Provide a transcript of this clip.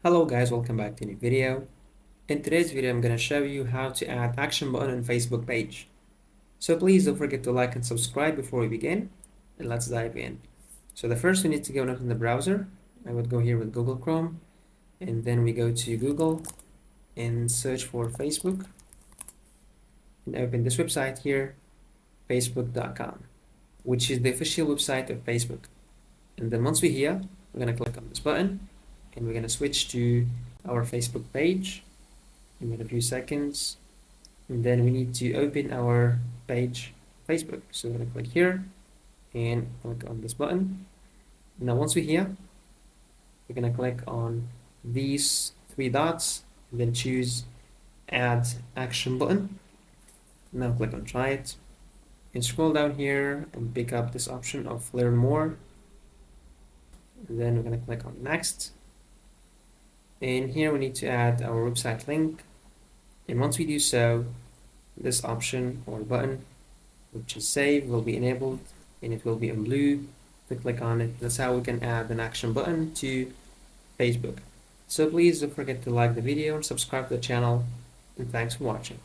Hello guys, welcome back to a new video. In today's video, I'm going to show you how to add action button on Facebook page. So please don't forget to like and subscribe before we begin, and let's dive in. So the first we need to go in the browser. I would go here with Google Chrome, and then we go to Google and search for Facebook, and open this website here, facebook.com, which is the official website of Facebook. And then once we're here, we're going to click on this button, and we're going to switch to our Facebook page in a few seconds, and then we need to open our page Facebook. So we're going to click here and click on this button. Now once we're here, we're going to click on these three dots and then choose add action button. Now click on try it and scroll down here and pick up this option of learn more, and then we're going to click on next. And here we need to add our website link, and once we do so, this option or button which is save will be enabled and it will be in blue. To click on it. That's how we can add an action button to Facebook. So please don't forget to like the video and subscribe to the channel, and thanks for watching.